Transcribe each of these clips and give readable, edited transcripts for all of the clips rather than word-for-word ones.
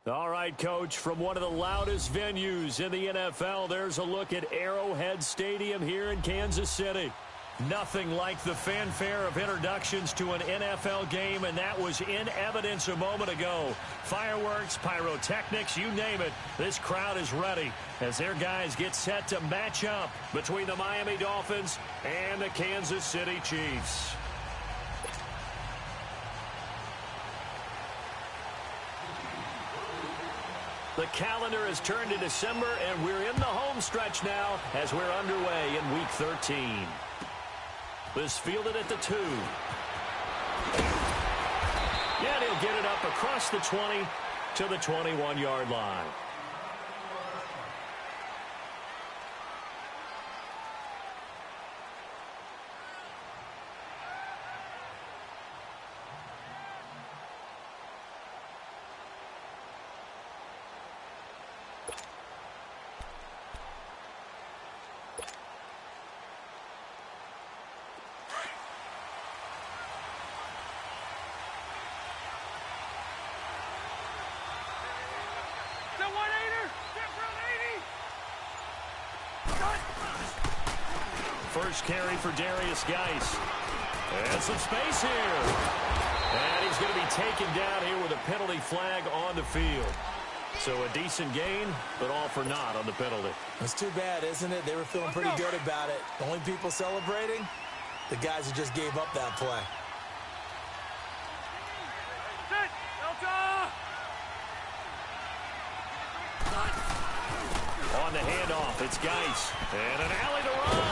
All right, Coach, from one of the loudest venues in the NFL, there's a look at Arrowhead Stadium here in Kansas City. Nothing like the fanfare of introductions to an NFL game, and that was in evidence a moment ago. Fireworks, pyrotechnics, you name it, this crowd is ready as their guys get set to match up between the Miami Dolphins and the Kansas City Chiefs. The calendar has turned to December, and we're in the home stretch now as we're underway in Week 13. This fielded at the 2. Yeah, he'll get it up across the 20 to the 21-yard line. First carry for Darius Geis. And some space here. And he's going to be taken down here with a penalty flag on the field. So a decent gain, but all for naught on the penalty. It's too bad, isn't it? They were feeling pretty good about it. The only people celebrating, the guys who just gave up that play. On the handoff, it's Geis. And an alley to run.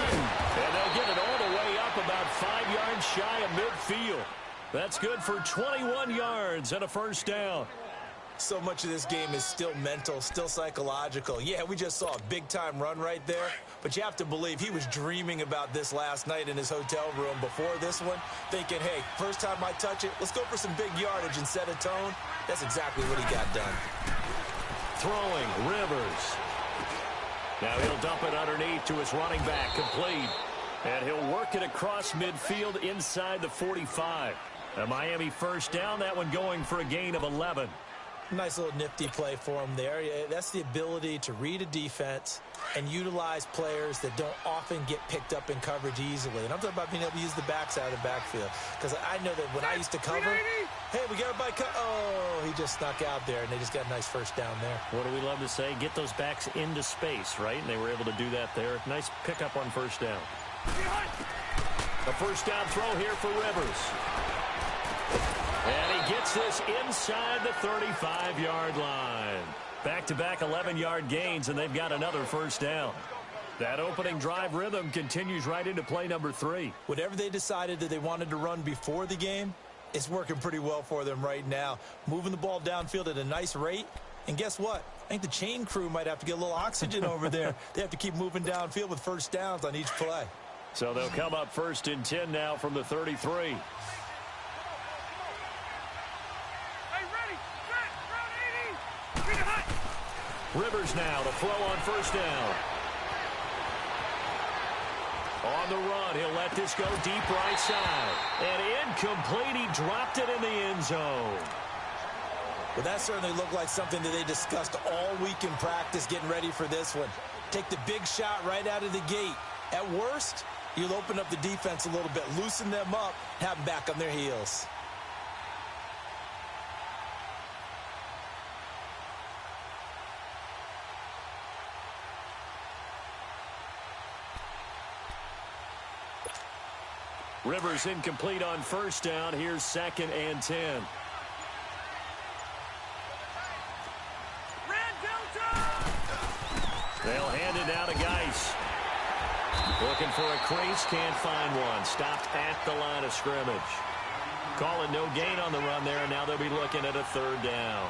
And they'll get it all the way up about 5 yards shy of midfield. That's good for 21 yards and a first down. So much of this game is still mental, still psychological. Yeah, we just saw a big-time run right there, but you have to believe he was dreaming about this last night in his hotel room before this one, thinking, hey, first time I touch it, let's go for some big yardage and set a tone. That's exactly what he got done. Throwing, Rivers. Now he'll dump it underneath to his running back, complete. And he'll work it across midfield inside the 45. A Miami first down, that one going for a gain of 11. Nice little nifty play for him there. That's the ability to read a defense and utilize players that don't often get picked up in coverage easily. And I'm talking about being able to use the backside of the backfield. Because I know that when I used to cover, hey, we got everybody oh, he just snuck out there, and they just got a nice first down there. What do we love to say? Get those backs into space, right? And they were able to do that there. Nice pickup on first down. A first down throw here for Rivers. And he gets this inside the 35-yard line. Back-to-back 11-yard gains, and they've got another first down. That opening drive rhythm continues right into play number 3. Whatever they decided that they wanted to run before the game, it's working pretty well for them right now. Moving the ball downfield at a nice rate. And guess what? I think the chain crew might have to get a little oxygen over there. They have to keep moving downfield with first downs on each play. So they'll come up 1st and 10 now from the 33. Rivers now to throw on first down. On the run, he'll let this go deep right side. And incomplete, he dropped it in the end zone. Well, that certainly looked like something that they discussed all week in practice getting ready for this one. Take the big shot right out of the gate. At worst, you'll open up the defense a little bit, loosen them up, have them back on their heels. Rivers incomplete on first down. Here's 2nd and 10. They'll hand it down to Geis. Looking for a crease, can't find one. Stopped at the line of scrimmage. Calling no gain on the run there, and now they'll be looking at a 3rd down.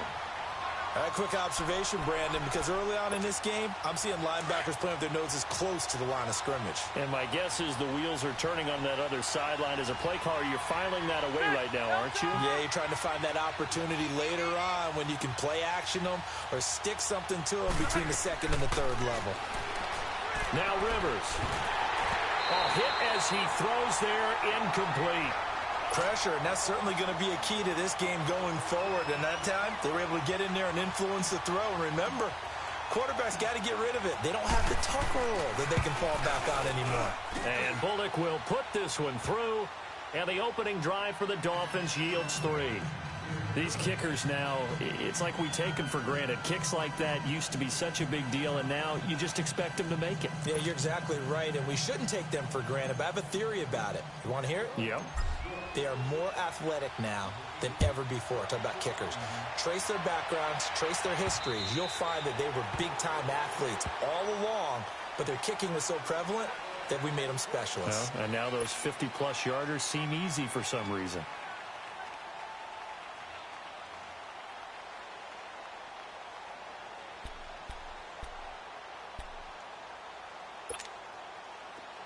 A quick observation, Brandon, because early on in this game, I'm seeing linebackers playing with their noses close to the line of scrimmage. And my guess is the wheels are turning on that other sideline. As a play caller, you're filing that away right now, aren't you? Yeah, you're trying to find that opportunity later on when you can play action them or stick something to them between the 2nd and the 3rd level. Now Rivers. A hit as he throws there, incomplete. Pressure, and that's certainly going to be a key to this game going forward. And that time, they were able to get in there and influence the throw. And remember, quarterbacks got to get rid of it. They don't have the tuck roll that they can fall back on anymore. And Bullock will put this one through. And the opening drive for the Dolphins yields 3. These kickers now, it's like we take them for granted. Kicks like that used to be such a big deal, and now you just expect them to make it. Yeah, you're exactly right, and we shouldn't take them for granted, but I have a theory about it. You want to hear it? Yep. They are more athletic now than ever before. Talk about kickers. Trace their backgrounds, trace their histories. You'll find that they were big-time athletes all along, but their kicking was so prevalent that we made them specialists. Well, and now those 50-plus yarders seem easy for some reason.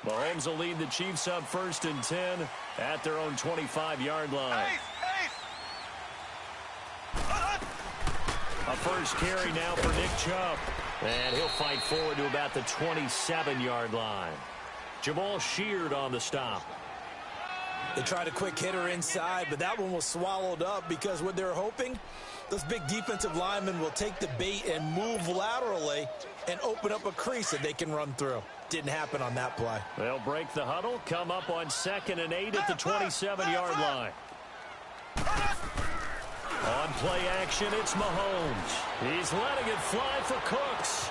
Mahomes will lead the Chiefs up 1st and 10 at their own 25-yard line. A first carry now for Nick Chubb. And he'll fight forward to about the 27-yard line. Jamal Sheard on the stop. They tried a quick hitter inside, but that one was swallowed up because what they're hoping, those big defensive linemen will take the bait and move laterally and open up a crease that they can run through. Didn't happen on that play. They'll break the huddle, come up on 2nd and 8 at the 27-yard line. On play action, it's Mahomes. He's letting it fly for Cooks.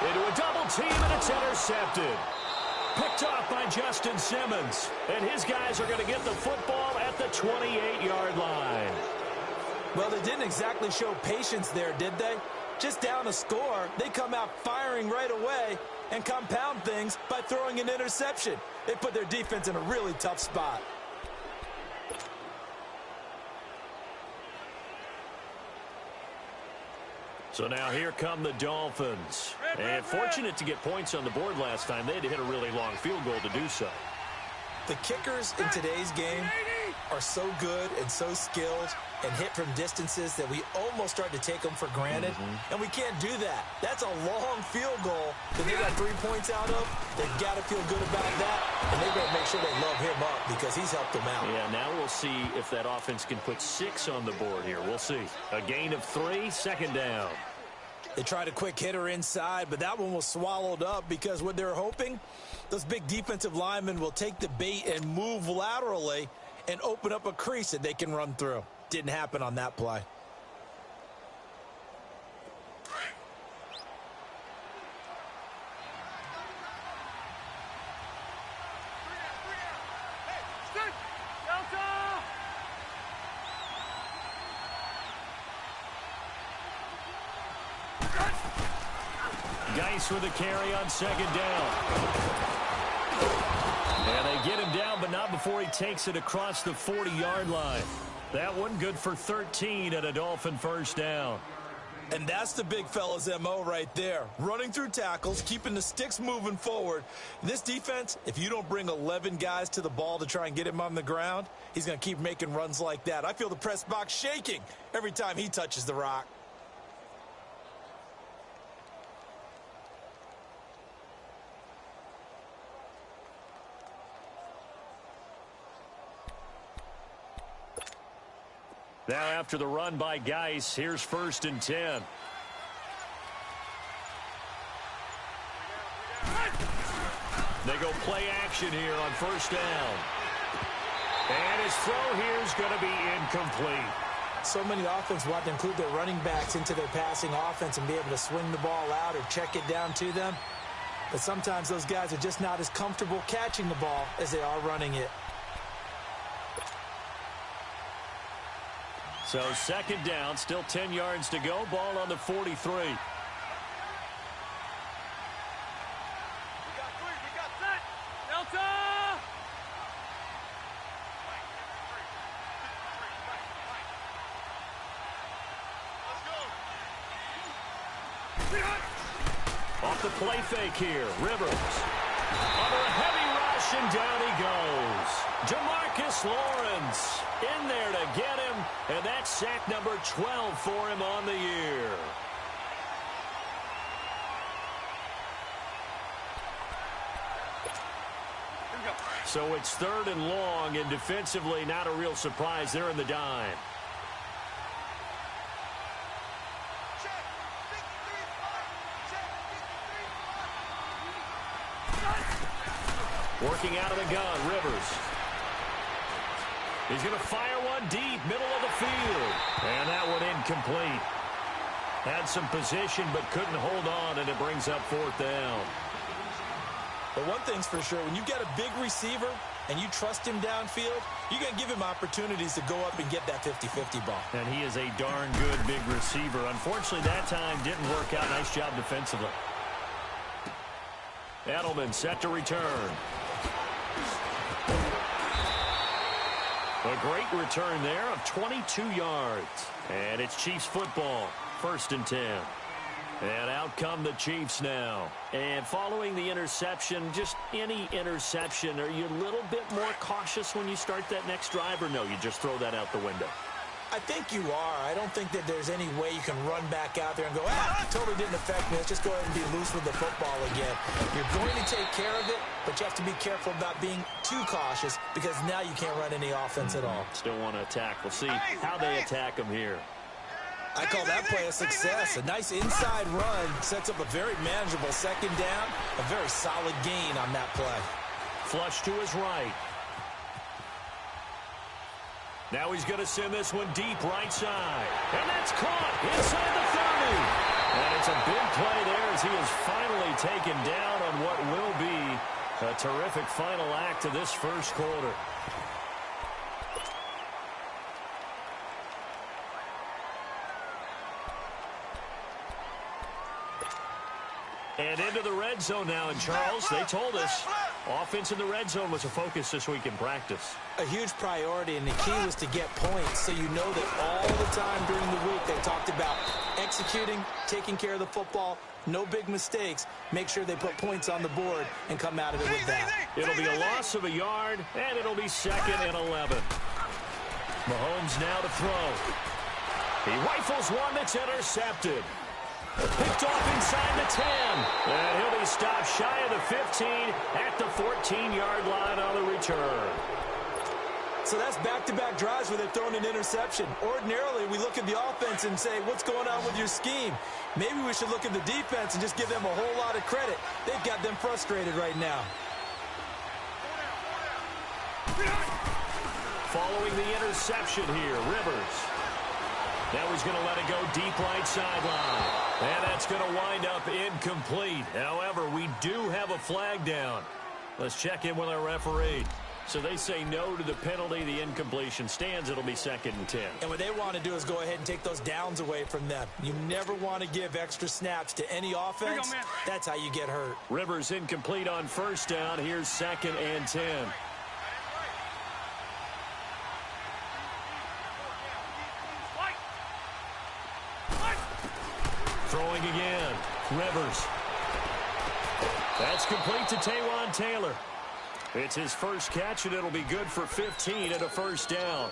Into a double team, and it's intercepted. Picked off by Justin Simmons. And his guys are going to get the football at the 28-yard line. Well, they didn't exactly show patience there, did they? Just down a score, they come out firing right away and compound things by throwing an interception. They put their defense in a really tough spot. So now here come the Dolphins. And fortunate to get points on the board last time. They had to hit a really long field goal to do so. The kickers in today's game are so good and so skilled and hit from distances that we almost start to take them for granted. And we can't do that. That's a long field goal that they got 3 points out of. They've got to feel good about that. And they better make sure they love him up because he's helped them out. Yeah, now we'll see if that offense can put 6 on the board here. We'll see. A gain of 3, 2nd down. They tried a quick hitter inside, but that one was swallowed up because what they're hoping, those big defensive linemen will take the bait and move laterally and open up a crease that they can run through. Didn't happen on that play. Geis with a carry on 2nd down. And they get him down, but not before he takes it across the 40-yard line. That one good for 13 at a Dolphin 1st down. And that's the big fella's MO right there. Running through tackles, keeping the sticks moving forward. This defense, if you don't bring 11 guys to the ball to try and get him on the ground, he's going to keep making runs like that. I feel the press box shaking every time he touches the rock. Now after the run by Geis, here's 1st and 10. They go play action here on 1st down. And his throw here is going to be incomplete. So many offenses want to include their running backs into their passing offense and be able to swing the ball out or check it down to them. But sometimes those guys are just not as comfortable catching the ball as they are running it. So 2nd down, still 10 yards to go. Ball on the 43. Off the play fake here, Rivers. Under a heavy rush, and down he goes. Jamarcus Lawrence in there to get him, and that's sack number 12 for him on the year. So it's 3rd and long, and defensively not a real surprise. They're in the dime. Working out of the gun, Rivers. He's going to fire one deep, middle of the field. And that one incomplete. Had some position but couldn't hold on, and it brings up 4th down. But one thing's for sure, when you get a big receiver and you trust him downfield, you're going to give him opportunities to go up and get that 50-50 ball. And he is a darn good big receiver. Unfortunately, that time didn't work out. Nice job defensively. Edelman set to return. A great return there of 22 yards. And it's Chiefs football. 1st and 10. And out come the Chiefs now. And following the interception, just any interception, are you a little bit more cautious when you start that next drive, or no, you just throw that out the window? I think you are. I don't think that there's any way you can run back out there and go, totally didn't affect me. Let's just go ahead and be loose with the football again. You're going to take care of it, but you have to be careful about being too cautious because now you can't run any offense at all. Still want to attack. We'll see how they attack them here. I call that play a success. A nice inside run sets up a very manageable 2nd down. A very solid gain on that play. Flush to his right. Now he's going to send this one deep right side. And that's caught inside the 30. And it's a big play there as he is finally taken down on what will be a terrific final act of this 1st quarter. And into the red zone now. And Charles, they told us offense in the red zone was a focus this week in practice. A huge priority, and the key was to get points. So you know that all the time during the week they talked about executing, taking care of the football, no big mistakes. Make sure they put points on the board and come out of it with that. It'll be a loss of a yard, and it'll be 2nd and 11. Mahomes now to throw. He rifles one that's intercepted. Picked off inside the 10. And he'll be stopped shy of the 15 at the 14-yard line on the return. So that's back-to-back drives where they're throwing an interception. Ordinarily, we look at the offense and say, what's going on with your scheme? Maybe we should look at the defense and just give them a whole lot of credit. They've got them frustrated right now. Following the interception here, Rivers. Now he's going to let it go deep right sideline. And that's going to wind up incomplete. However, we do have a flag down. Let's check in with our referee. So they say no to the penalty. The incompletion stands. It'll be 2nd and 10. And what they want to do is go ahead and take those downs away from them. You never want to give extra snaps to any offense. That's how you get hurt. Rivers incomplete on 1st down. Here's 2nd and 10. Throwing again. Rivers. That's complete to Taywan Taylor. It's his first catch, and it'll be good for 15 and a 1st down.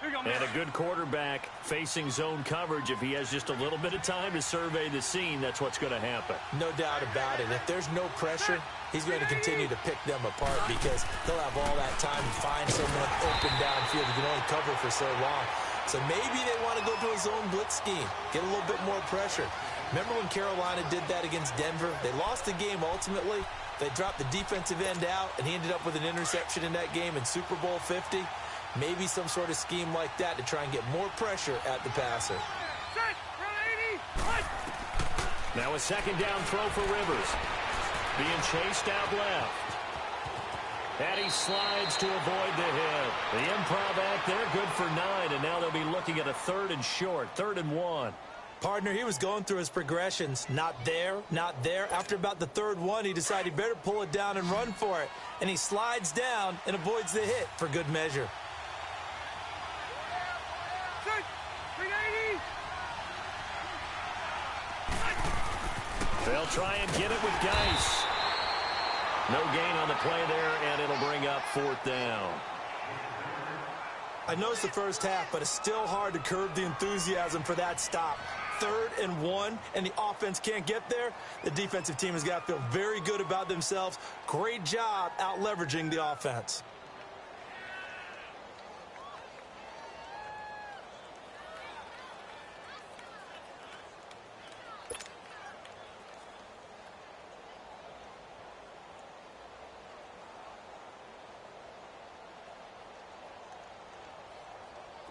And a good quarterback facing zone coverage. If he has just a little bit of time to survey the scene, that's what's going to happen. No doubt about it. If there's no pressure, he's going to continue to pick them apart because he'll have all that time to find someone open downfield. He can only cover for so long. So maybe they want to go to a zone blitz scheme, get a little bit more pressure. Remember when Carolina did that against Denver? They lost the game ultimately. They dropped the defensive end out, and he ended up with an interception in that game in Super Bowl 50. Maybe some sort of scheme like that to try and get more pressure at the passer. Now a 2nd down throw for Rivers. Being chased out left. And he slides to avoid the hit. The improv act there, good for 9, and now they'll be looking at a 3rd and short, 3rd and 1. Partner, he was going through his progressions. Not there, not there. After about the 3rd one, he decided he better pull it down and run for it. And he slides down and avoids the hit for good measure. They'll try and get it with Geis. No gain on the play there, and it'll bring up 4th down. I know it's the first half, but it's still hard to curb the enthusiasm for that stop. 3rd and 1 and the offense can't get there, the defensive team has got to feel very good about themselves. Great job out leveraging the offense.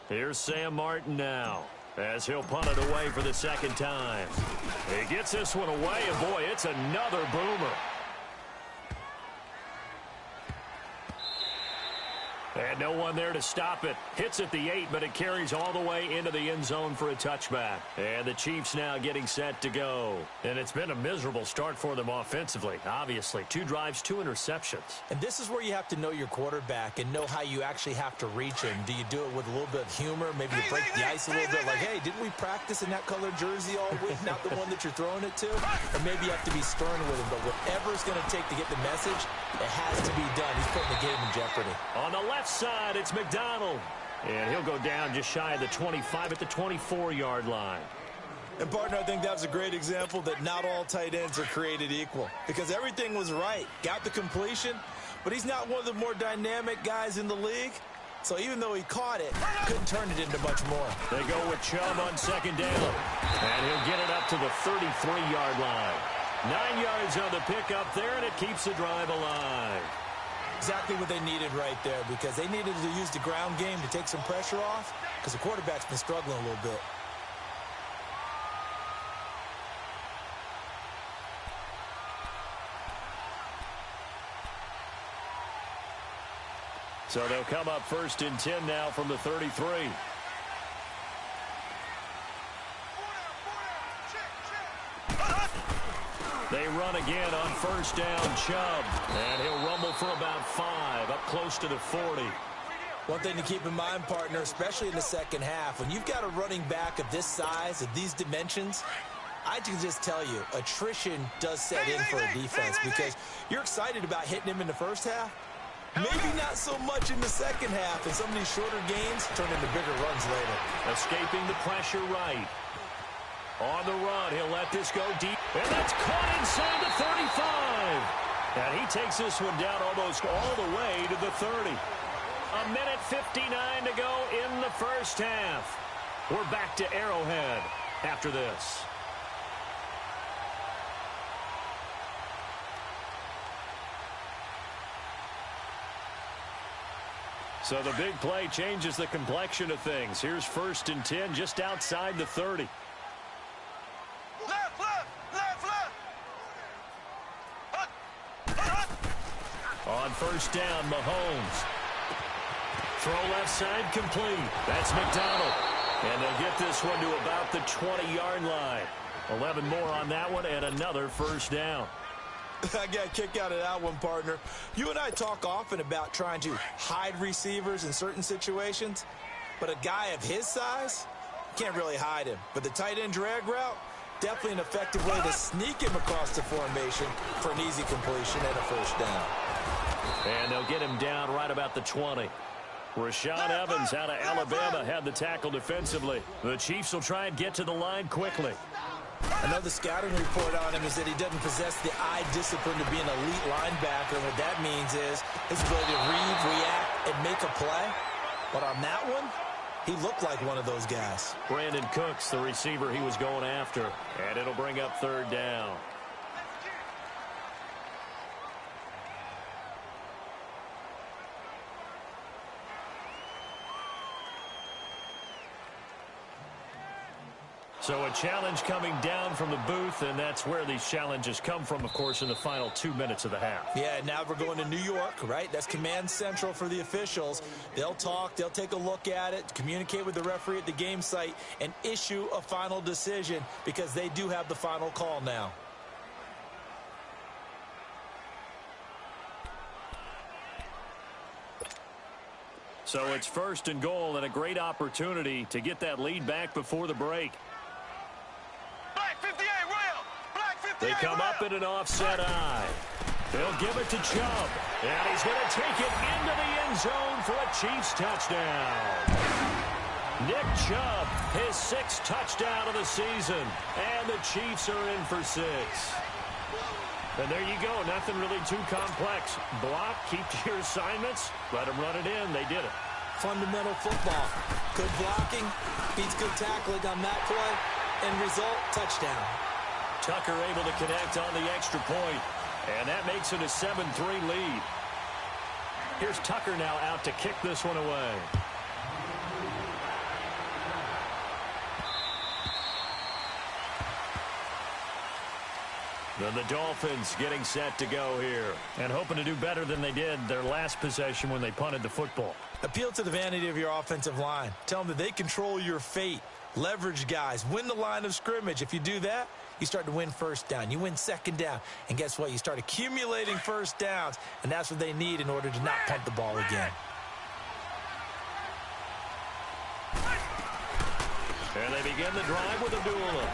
Here's Sam Martin now, as he'll punt it away for the second time. He gets this one away, and boy, it's another boomer. And no one there to stop it. Hits at the 8, but it carries all the way into the end zone for a touchback. And the Chiefs now getting set to go. And it's been a miserable start for them offensively, obviously. 2 drives, 2 interceptions. And this is where you have to know your quarterback and know how you actually have to reach him. Do you do it with a little bit of humor? Maybe you break the ice a little bit, like, hey, didn't we practice in that colored jersey all week? Not the one that you're throwing it to? Or maybe you have to be stern with him. But whatever it's going to take to get the message, it has to be done. He's putting the game in jeopardy. On the left side, it's McDonald. And he'll go down just shy of the 25 at the 24-yard line. And, partner, I think that was a great example that not all tight ends are created equal. Because everything was right. Got the completion, but he's not one of the more dynamic guys in the league. So even though he caught it, couldn't turn it into much more. They go with Chubb on second down. And he'll get it up to the 33-yard line. 9 yards on the pickup there, and it keeps the drive alive. Exactly what they needed right there, because they needed to use the ground game to take some pressure off, because the quarterback's been struggling a little bit. So they'll come up 1st and 10 now from the 33. They run again on 1st down, Chubb. And he'll rumble for about 5, up close to the 40. One thing to keep in mind, partner, especially in the second half, when you've got a running back of this size, of these dimensions, I can just tell you, attrition does set in for a defense, because you're excited about hitting him in the first half. Maybe not so much in the second half, and some of these shorter gains turn into bigger runs later. Escaping the pressure right. On the run, he'll let this go deep. And that's caught inside the 35. And he takes this one down almost all the way to the 30. 1:59 to go in the first half. We're back to Arrowhead after this. So the big play changes the complexion of things. Here's 1st and 10 just outside the 30. On 1st down, Mahomes. Throw left side complete. That's McDonald. And they'll get this one to about the 20-yard line. 11 more on that one and another 1st down. I got a kick out of that one, partner. You and I talk often about trying to hide receivers in certain situations, but a guy of his size can't really hide him. But the tight end drag route, definitely an effective way to sneak him across the formation for an easy completion and a 1st down. And they'll get him down right about the 20. Rashaan Evans out of Alabama had the tackle defensively. The Chiefs will try and get to the line quickly. Another scouting report on him is that he doesn't possess the eye discipline to be an elite linebacker. What that means is his ability to read, react, and make a play. But on that one, he looked like one of those guys. Brandon Cooks, the receiver he was going after. And it'll bring up 3rd down. So a challenge coming down from the booth, and that's where these challenges come from, of course, in the final 2 minutes of the half. Yeah, now we're going to New York, right? That's command central for the officials. They'll talk, they'll take a look at it, communicate with the referee at the game site, and issue a final decision, because they do have the final call now. So it's 1st and goal, and a great opportunity to get that lead back before the break. They come up in an offset eye. They'll give it to Chubb. And he's going to take it into the end zone for a Chiefs touchdown. Nick Chubb, his 6th touchdown of the season. And the Chiefs are in for 6. And there you go. Nothing really too complex. Block, keep to your assignments, let them run it in. They did it. Fundamental football. Good blocking, beats good tackling on that play, and result, touchdown. Tucker able to connect on the extra point, and that makes it a 7-3 lead. Here's Tucker now out to kick this one away. Then the Dolphins getting set to go here and hoping to do better than they did their last possession when they punted the football. Appeal to the vanity of your offensive line. Tell them that they control your fate. Leverage guys. Win the line of scrimmage. If you do that, you start to win first down. You win second down. And guess what? You start accumulating first downs. And that's what they need in order to not punt the ball again. And they begin the drive with Abdullah.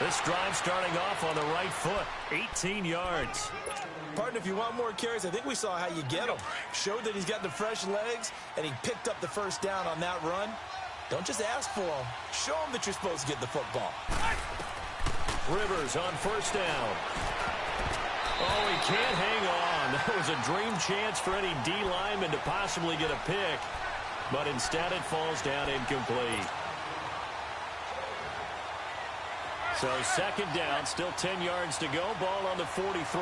This drive starting off on the right foot. 18 yards. Partner, if you want more carries, I think we saw how you get them. Showed that he's got the fresh legs, and he picked up the first down on that run. Don't just ask for them. Show them that you're supposed to get the football. Rivers on first down. Oh, he can't hang on. That was a dream chance for any D lineman to possibly get a pick. But instead it falls down incomplete. So second down, still 10 yards to go. Ball on the 43.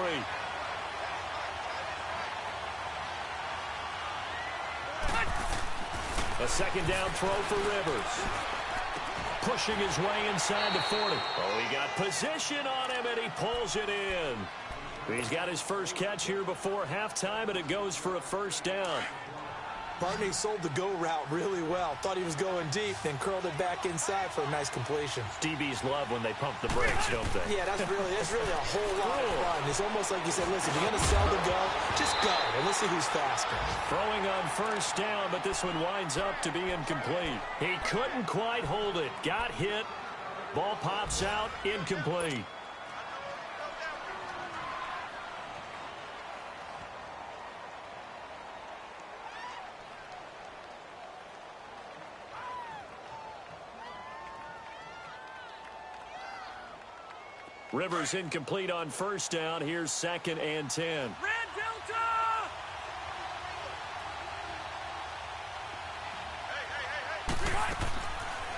A second down throw for Rivers. Pushing his way inside the 40. Oh, he got position on him, and he pulls it in. He's got his first catch here before halftime, and it goes for a first down. Partner, he sold the go route really well. Thought he was going deep, then curled it back inside for a nice completion. DBs love when they pump the brakes, don't they? Yeah, that's really a whole lot of fun. It's almost like you said, listen, if you're going to sell the go, just go, and let's see who's faster. Throwing on first down, but this one winds up to be incomplete. He couldn't quite hold it. Got hit. Ball pops out, incomplete. Rivers incomplete on first down. Here's 2nd and 10. Red Delta!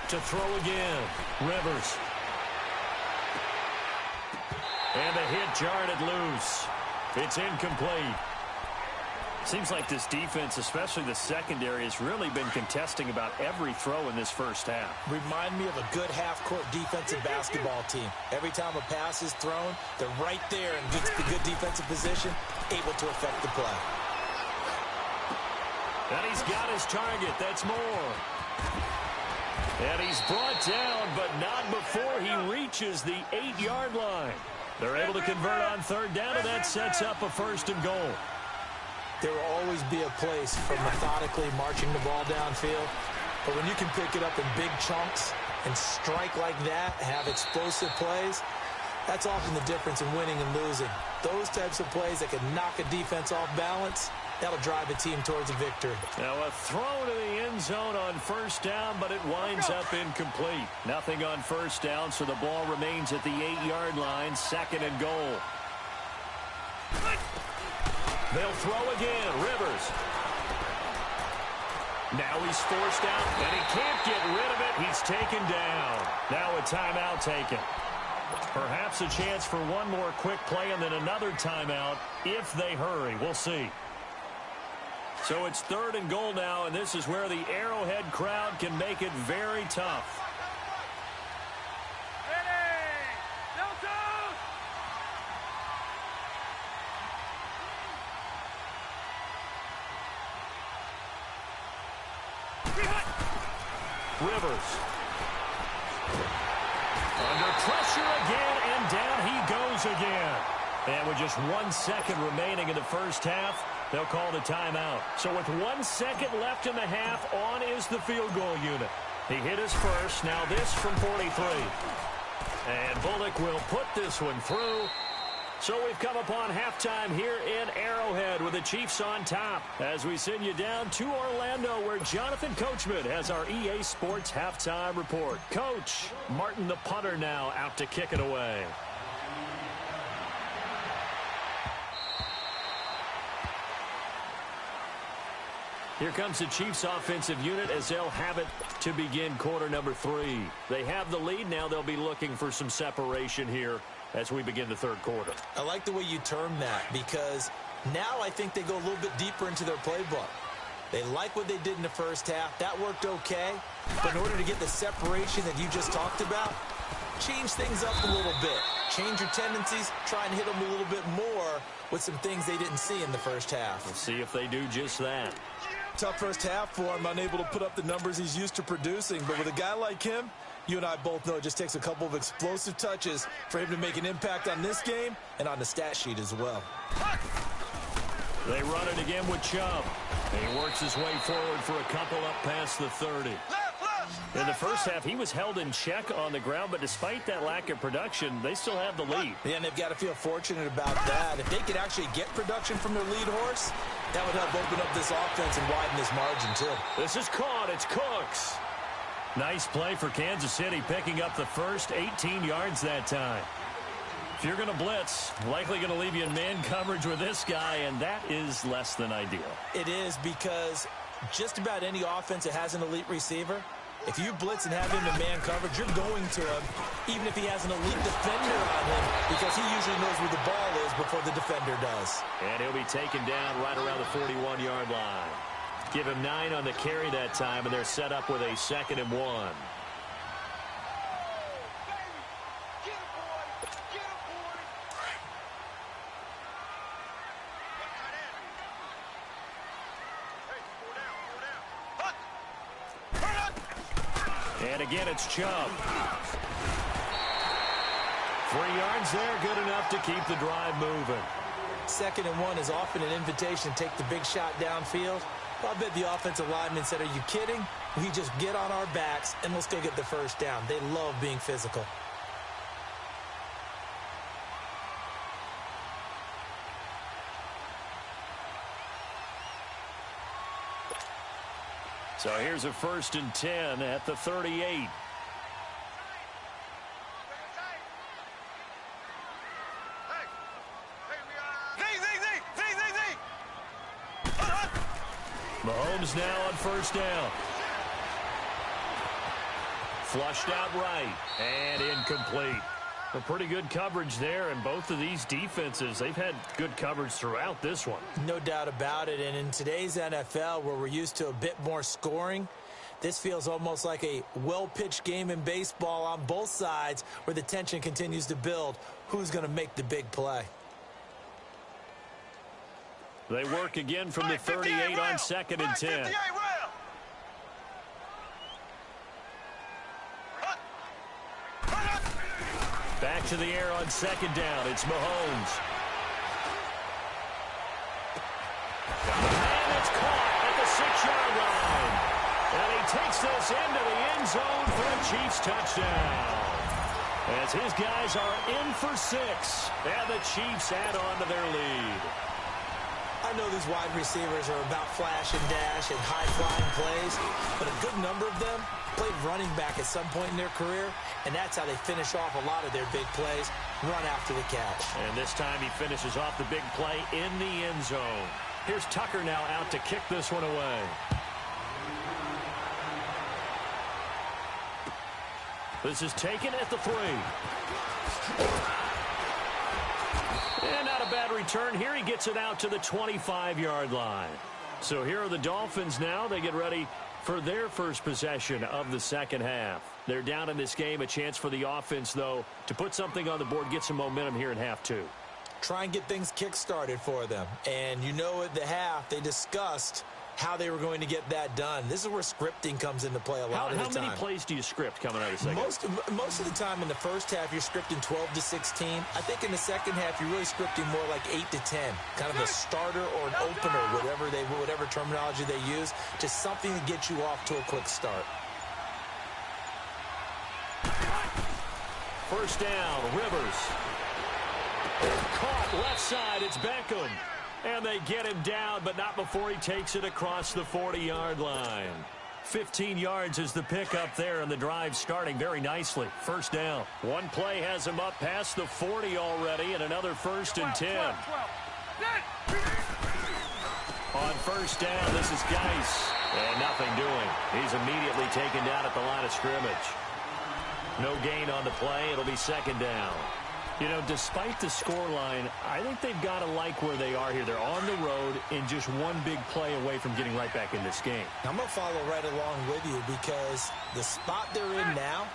To throw again. Rivers. And the hit jarred it loose. It's incomplete. Seems like this defense, especially the secondary, has really been contesting about every throw in this first half. Remind me of a good half-court defensive basketball team. Every time a pass is thrown, they're right there and gets the good defensive position, able to affect the play. And he's got his target. That's Moore. And he's brought down, but not before he reaches the 8-yard line. They're able to convert on third down, and that sets up a 1st and goal. There will always be a place for methodically marching the ball downfield. But when you can pick it up in big chunks and strike like that, have explosive plays, that's often the difference in winning and losing. Those types of plays that can knock a defense off balance, that'll drive a team towards a victory. Now a throw to the end zone on first down, but it winds up incomplete. Nothing on first down, so the ball remains at the 8-yard line, 2nd and goal. They'll throw again. Rivers. Now he's forced out, and he can't get rid of it. He's taken down. Now a timeout taken. Perhaps a chance for one more quick play and then another timeout if they hurry. We'll see. So it's 3rd and goal now, and this is where the Arrowhead crowd can make it very tough. Rivers. Under pressure again, and down he goes again. And with just 1 second remaining in the first half, they'll call the timeout. So with 1 second left in the half, on is the field goal unit. He hit his first, now this from 43. And Bullock will put this one through. So we've come upon halftime here in Arrowhead with the Chiefs on top as we send you down to Orlando where Jonathan Coachman has our EA Sports halftime report. Coach, Martin the punter now out to kick it away. Here comes the Chiefs offensive unit as they'll have it to begin quarter number 3. They have the lead. Now they'll be looking for some separation here as we begin the third quarter. I like the way you term that because now I think they go a little bit deeper into their playbook. They like what they did in the first half. That worked okay. But in order to get the separation that you just talked about, change things up a little bit. Change your tendencies. Try and hit them a little bit more with some things they didn't see in the first half. We'll see if they do just that. Tough first half for him, unable to put up the numbers he's used to producing. But with a guy like him, you and I both know it just takes a couple of explosive touches for him to make an impact on this game and on the stat sheet as well. They run it again with Chubb. He works his way forward for a couple up past the 30. In the first half, he was held in check on the ground, but despite that lack of production, they still have the lead. Yeah, and they've got to feel fortunate about that. If they could actually get production from their lead horse, that would help open up this offense and widen this margin, too. This is caught. It's Cooks. Nice play for Kansas City, picking up the first 18 yards that time. If you're going to blitz, likely going to leave you in man coverage with this guy, and that is less than ideal. It is because just about any offense that has an elite receiver, if you blitz and have him in man coverage, you're going to him, even if he has an elite defender on him, because he usually knows where the ball is before the defender does. And he'll be taken down right around the 41-yard line. Give him 9 on the carry that time, and they're set up with a 2nd and 1. And again, it's Chubb. 3 yards there, good enough to keep the drive moving. 2nd and 1 is often an invitation to take the big shot downfield. I bet the offensive lineman said, are you kidding? We just get on our backs and let's go get the first down. They love being physical. So here's a 1st and 10 at the 38. Mahomes now on 1st down. Flushed out right and incomplete. A pretty good coverage there, and both of these defenses, they've had good coverage throughout this one. No doubt about it, and in today's NFL, where we're used to a bit more scoring, this feels almost like a well-pitched game in baseball on both sides where the tension continues to build. Who's going to make the big play? They work again from the 38 on 2nd and 10. Back to the air on 2nd down. It's Mahomes. And it's caught at the 6-yard line. And he takes this into the end zone for a Chiefs touchdown. As his guys are in for 6. And the Chiefs add on to their lead. I know these wide receivers are about flash and dash and high-flying plays, but a good number of them played running back at some point in their career, and that's how they finish off a lot of their big plays, run after the catch. And this time he finishes off the big play in the end zone. Here's Tucker now out to kick this one away. This is taken at the 3. And not a bad return. Here he gets it out to the 25-yard line. So here are the Dolphins now. They get ready for their first possession of the second half. They're down in this game. A chance for the offense, though, to put something on the board, get some momentum here in half 2. Try and get things kick-started for them. And you know at the half, they discussed how they were going to get that done. This is where scripting comes into play a lot of the time. How many plays do you script coming out of the second half? Most of the time in the first half, you're scripting 12 to 16. I think in the second half, you're really scripting more like 8 to 10. Kind of a starter or an opener, whatever terminology they use, just something to get you off to a quick start. 1st down, Rivers. Caught Left side, it's Beckham. And they get him down, but not before he takes it across the 40-yard line. 15 yards is the pickup there, and the drive starting very nicely. First down. One play has him up past the 40 already, and another 1st and 10. On first down, this is Geis. And nothing doing. He's immediately taken down at the line of scrimmage. No gain on the play. It'll be second down. You know, despite the scoreline, I think they've got to like where they are here. They're on the road and just one big play away from getting right back in this game. I'm going to follow right along with you because the spot they're in now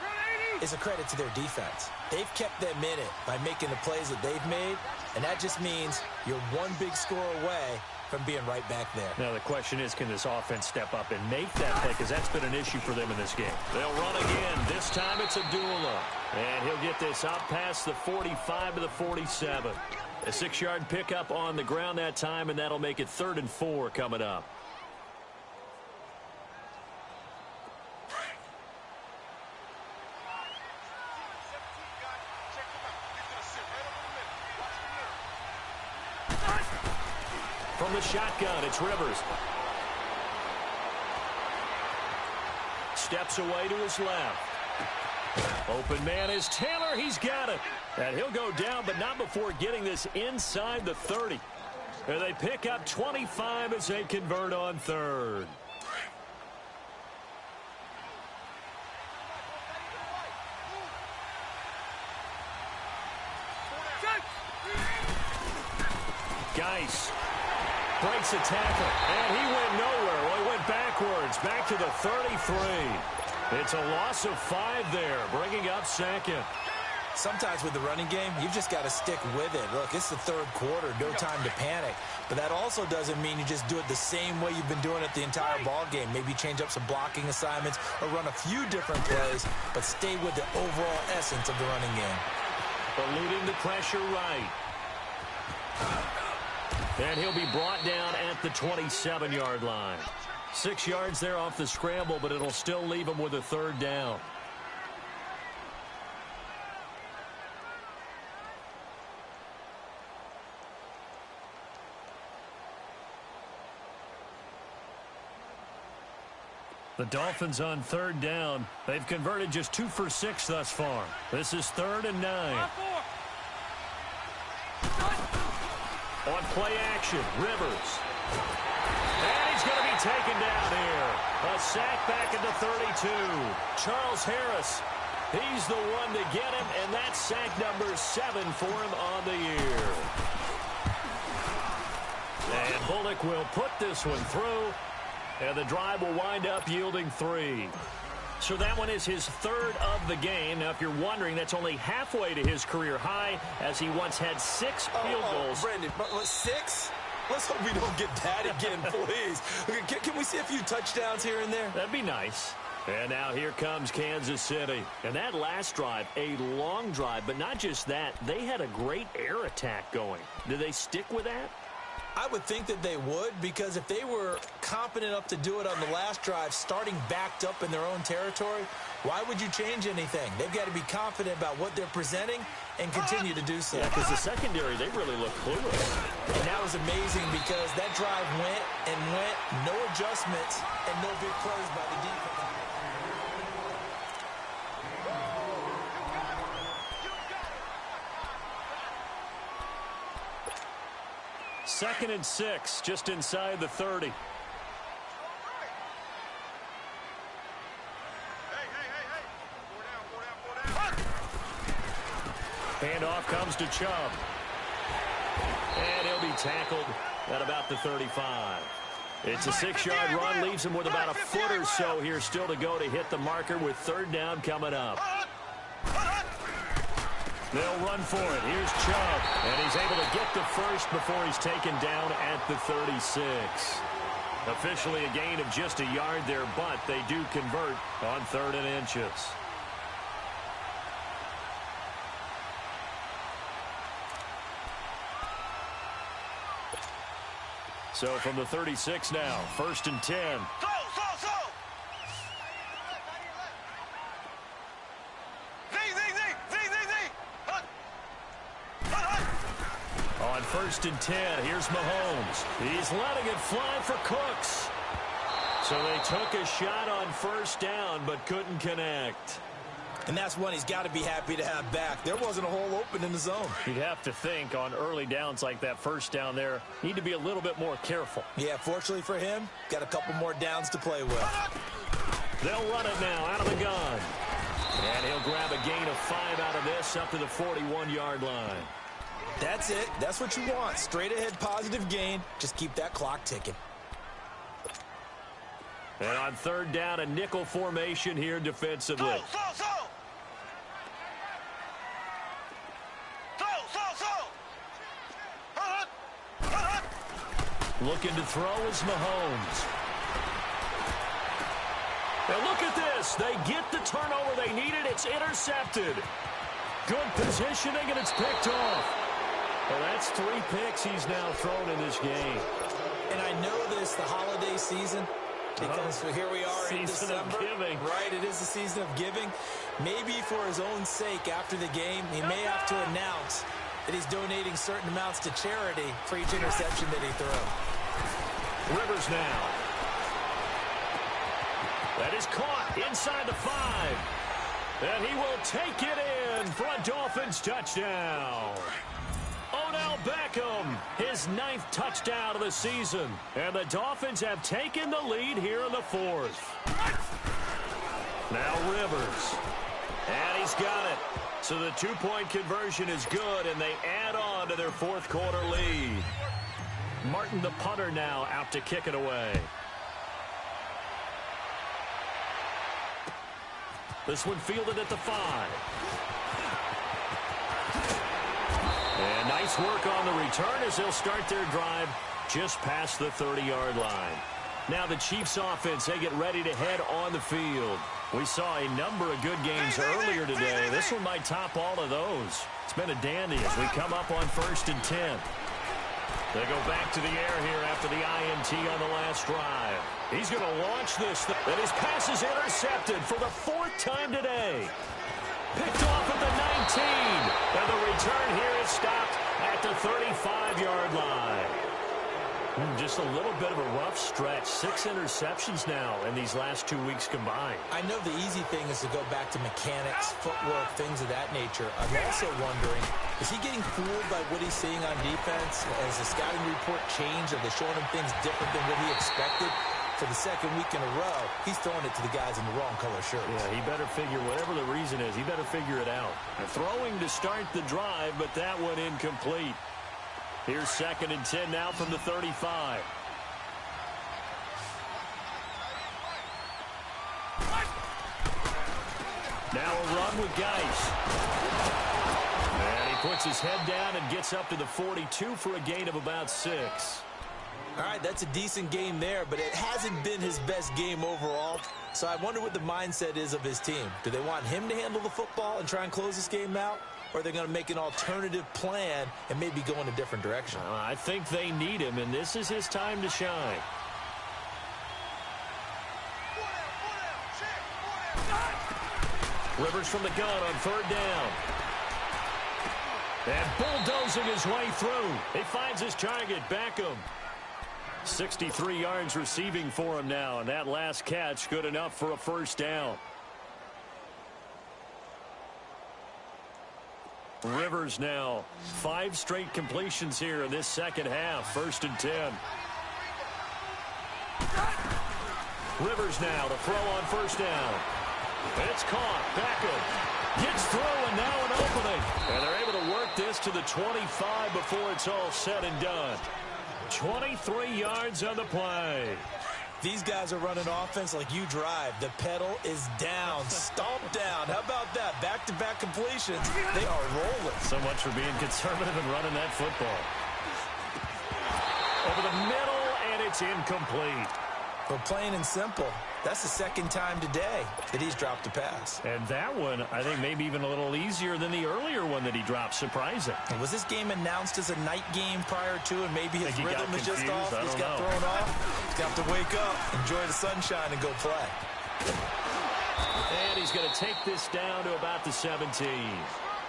is a credit to their defense. They've kept them in it by making the plays that they've made, and that just means you're one big score away from being right back there. Now the question is, can this offense step up and make that play? Because that's been an issue for them in this game. They'll run again. This time it's Abdullah. And he'll get this out past the 45 to the 47. A 6-yard pickup on the ground that time, and that'll make it 3rd and 4 coming up. From the shotgun, it's Rivers. Steps away to his left. Open man is Taylor. He's got it. And he'll go down, but not before getting this inside the 30. And they pick up 25 as they convert on 3rd. Geis breaks a tackle, and he went nowhere. Well, he went backwards, back to the 33. It's a loss of 5 there, bringing up 2nd. Sometimes with the running game, you've just got to stick with it. Look, it's the 3rd quarter, no time to panic. But that also doesn't mean you just do it the same way you've been doing it the entire ball game. Maybe change up some blocking assignments or run a few different plays, but stay with the overall essence of the running game. Eluding the pressure right. And he'll be brought down at the 27-yard line. 6 yards there off the scramble, but it'll still leave him with a 3rd down. The Dolphins on 3rd down. They've converted just 2 for 6 thus far. This is 3rd and 9. On play action, Rivers. And he's going to be taken down here. A sack back at the 32. Charles Harris, he's the one to get him, and that's sack number 7 for him on the year. And Bullock will put this one through, and the drive will wind up yielding 3. So that one is his 3rd of the game. Now, if you're wondering, that's only halfway to his career high, as he once had 6 field goals. Brendan, but 6? Let's hope we don't get that again, please. Can we see a few touchdowns here and there? That'd be nice. And now here comes Kansas City. And that last drive, a long drive, but not just that. They had a great air attack going. Do they stick with that? I would think that they would, because if they were confident enough to do it on the last drive, starting backed up in their own territory, why would you change anything? They've got to be confident about what they're presenting and continue to do so. Yeah, because the secondary, they really look clueless. And that was amazing because that drive went and went, no adjustments, and no big plays by the defense. 2nd and 6, just inside the 30. Handoff comes to Chubb. And he'll be tackled at about the 35. It's a 6-yard run, leaves him with about a foot or so here still to go to hit the marker with 3rd down coming up. They'll run for it. Here's Chubb, and he's able to get the first before he's taken down at the 36. Officially a gain of just a yard there, but they do convert on 3rd and inches. So from the 36 now, 1st and 10. On 1st and 10, here's Mahomes. He's letting it fly for Cooks. So they took a shot on 1st down, but couldn't connect. And that's one he's got to be happy to have back. There wasn't a hole open in the zone. You'd have to think on early downs like that 1st down there, need to be a little bit more careful. Yeah, fortunately for him, got a couple more downs to play with. They'll run it now out of the gun. And he'll grab a gain of 5 out of this up to the 41-yard line. That's it. That's what you want. Straight ahead positive gain. Just keep that clock ticking. And on 3rd down, a nickel formation here defensively. Looking to throw is Mahomes. And look at this. They get the turnover they needed. It's intercepted. Good positioning, and it's picked off. Well, that's 3 picks he's now thrown in this game. And I know this, the holiday season, because here we are in December. Season of giving. Right, it is the season of giving. Maybe for his own sake after the game, he may have to announce that he's donating certain amounts to charity for each interception that he throws. Rivers now. That is caught inside the 5. And he will take it in for a Dolphins touchdown. Odell Beckham, his 9th touchdown of the season. And the Dolphins have taken the lead here in the 4th. Now Rivers. And he's got it. So the 2-point conversion is good, and they add on to their 4th quarter lead. Martin, the punter, now out to kick it away. This one fielded at the 5. And nice work on the return as they'll start their drive just past the 30-yard line. Now the Chiefs offense, they get ready to head on the field. We saw a number of good games earlier today. This one might top all of those. It's been a dandy as we come up on 1st and 10. They go back to the air here after the INT on the last drive. He's going to launch this. And his pass is intercepted for the 4th time today. Picked off at the 19. And the return here is stopped at the 35-yard line. Just a little bit of a rough stretch. 6 interceptions now in these last 2 weeks combined. I know the easy thing is to go back to mechanics, footwork, things of that nature. I'm also wondering, is he getting fooled by what he's seeing on defense? Has the scouting report changed? Are they showing him things different than what he expected? For the 2nd week in a row, he's throwing it to the guys in the wrong color shirts. Yeah, he better figure, whatever the reason is, he better figure it out. Throwing to start the drive, but that one incomplete. Here's 2nd and 10 now from the 35. Now a run with Geis. And he puts his head down and gets up to the 42 for a gain of about 6. All right, that's a decent game there, but it hasn't been his best game overall. So I wonder what the mindset is of his team. Do they want him to handle the football and try and close this game out? Or are they going to make an alternative plan and maybe go in a different direction? I think they need him, and this is his time to shine. Rivers from the gun on 3rd down. And bulldozing his way through. He finds his target, Beckham. 63 yards receiving for him now, and that last catch good enough for a 1st down. Rivers now 5 straight completions here in this 2nd half. 1st and 10. Rivers now to throw on 1st down. And it's caught. Beckham gets through, and now an opening. And they're able to work this to the 25 before it's all said and done. 23 yards on the play. These guys are running offense like you drive. The pedal is down, stomped down. How about that? Back-to-back completions. They are rolling. So much for being conservative and running that football. Over the middle, and it's incomplete. But plain and simple, that's the 2nd time today that he's dropped a pass. And that one, I think, maybe even a little easier than the earlier one that he dropped. Surprising. And was this game announced as a night game prior to, and maybe his rhythm is just off? He's got thrown off. He's got to wake up, enjoy the sunshine, and go play. And he's going to take this down to about the 17.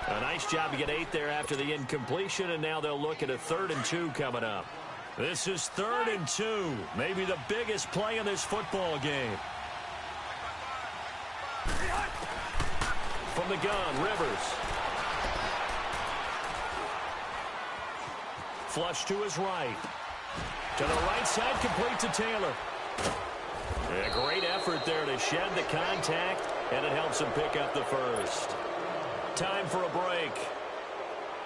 A nice job to get 8 there after the incompletion, and now they'll look at a 3rd and 2 coming up. This is 3rd and 2, maybe the biggest play in this football game. From the gun, Rivers. Flush to his right. To the right side, complete to Taylor. A great effort there to shed the contact, and it helps him pick up the first. Time for a break.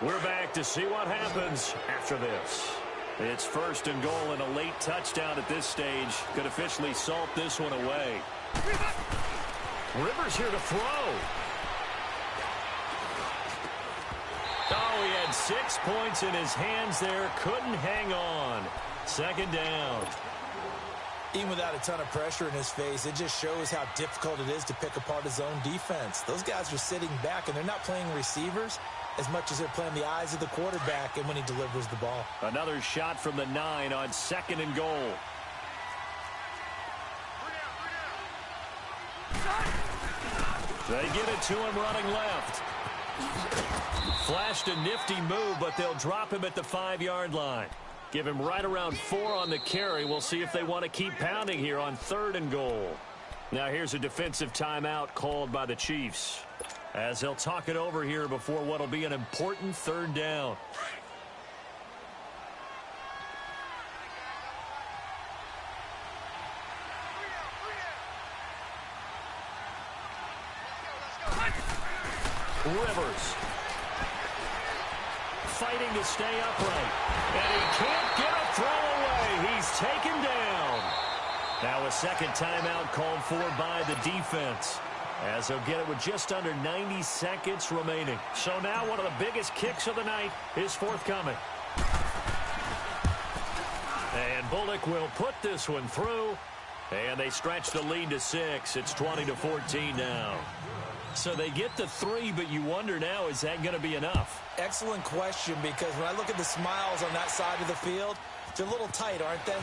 We're back to see what happens after this. It's 1st and goal, and a late touchdown at this stage could officially salt this one away. Rivers here to throw. Oh, he had 6 points in his hands there. Couldn't hang on. 2nd down. Even without a ton of pressure in his face, it just shows how difficult it is to pick apart his own defense. Those guys are sitting back, and they're not playing receivers as much as they're playing the eyes of the quarterback and when he delivers the ball. Another shot from the 9 on 2nd and goal. They get it to him running left. Flashed a nifty move, but they'll drop him at the 5-yard line. Give him right around 4 on the carry. We'll see if they want to keep pounding here on 3rd and goal. Now here's a defensive timeout called by the Chiefs, as they'll talk it over here before what will be an important 3rd down. Rivers fighting to stay upright, and he can't get a throw away. He's taken down. Now a 2nd timeout called for by the defense, as they'll get it with just under 90 seconds remaining. So now one of the biggest kicks of the night is forthcoming. And Bullock will put this one through, and they stretch the lead to 6. It's 20-14 now. So they get the 3, but you wonder now, is that going to be enough? Excellent question, because when I look at the smiles on that side of the field, they're a little tight, aren't they?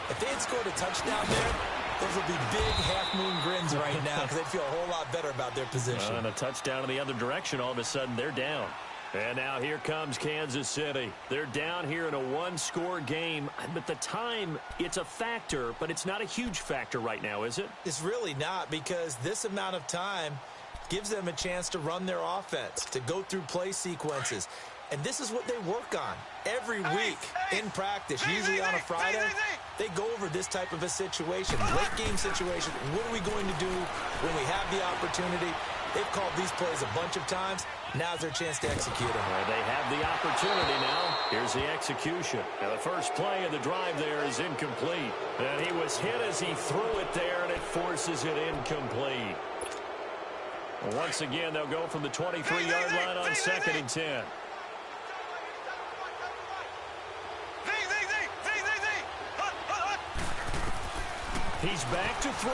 If they had scored a touchdown there, those would be big half-moon grins right now, because they'd feel a whole lot better about their position. And a touchdown in the other direction, all of a sudden they're down. And now here comes Kansas City. They're down here in a 1-score game. But the time, it's a factor, but it's not a huge factor right now, is it? It's really not, because this amount of time gives them a chance to run their offense, to go through play sequences. And this is what they work on every week in practice, usually on a Friday. They go over this type of a situation, late game situation. What are we going to do when we have the opportunity? They've called these plays a bunch of times. Now's their chance to execute them. Well, they have the opportunity now. Here's the execution. Now, the first play of the drive there is incomplete. And he was hit as he threw it there, and it forces it incomplete. Once again, they'll go from the 23-yard line on 2nd and 10. He's back to throw.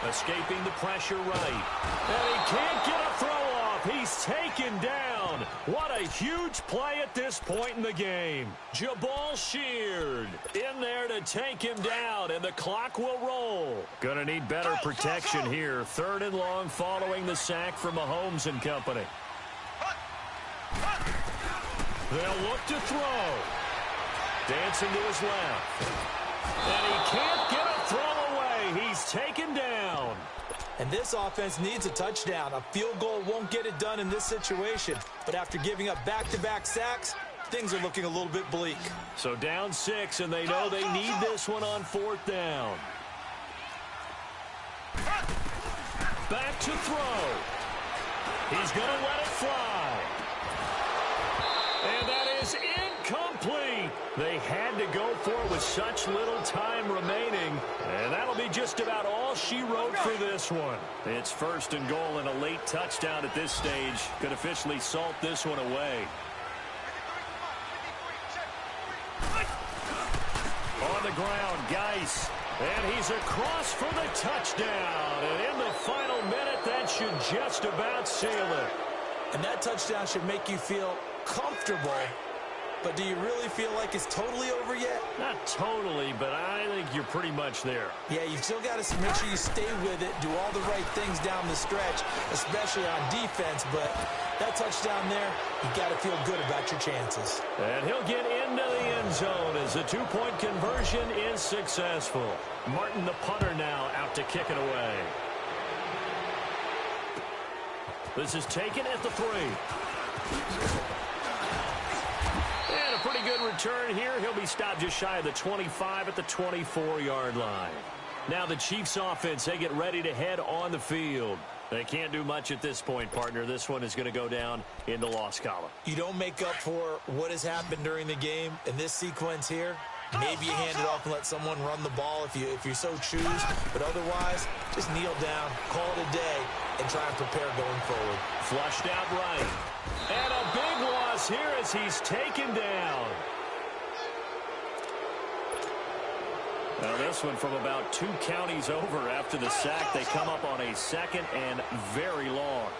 Escaping the pressure right. And he can't get a throw off. He's taken down. What a huge play at this point in the game. Jabal Sheard in there to take him down, and the clock will roll. Gonna need better protection here. 3rd and long following the sack from Mahomes and company. They'll look to throw. Dancing to his left. And he can't get a throw away. He's taken down. And this offense needs a touchdown. A field goal won't get it done in this situation. But after giving up back-to-back sacks, things are looking a little bit bleak. So down 6, and they know they need this one on 4th down. Back to throw. He's going to let it fly. And that is incomplete. They had to go for it with such little time remaining. And that'll be just about all she wrote for this one. It's 1st and goal, and a late touchdown at this stage could officially salt this one away. On the ground, Geis. And he's across for the touchdown. And in the final minute, that should just about seal it. And that touchdown should make you feel comfortable But do you really feel like it's totally over yet? Not totally, but I think you're pretty much there. Yeah, you've still got to make sure you stay with it, do all the right things down the stretch, especially on defense. But that touchdown there, you got to feel good about your chances. And he'll get into the end zone as the two-point conversion is successful. Martin, the punter, now out to kick it away. This is taken at the 3. And a pretty good return here. He'll be stopped just shy of the 25 at the 24-yard line. Now the Chiefs offense, they get ready to head on the field. They can't do much at this point, partner. This one is going to go down in the loss column. You don't make up for what has happened during the game in this sequence here. Maybe you hand it off and let someone run the ball if you so choose. But otherwise, just kneel down, call it a day, and try and prepare going forward. Flushed out right. And a big loss here as he's taken down. Now this one from about 2 counties over after the sack. They come up on a 2nd and very long.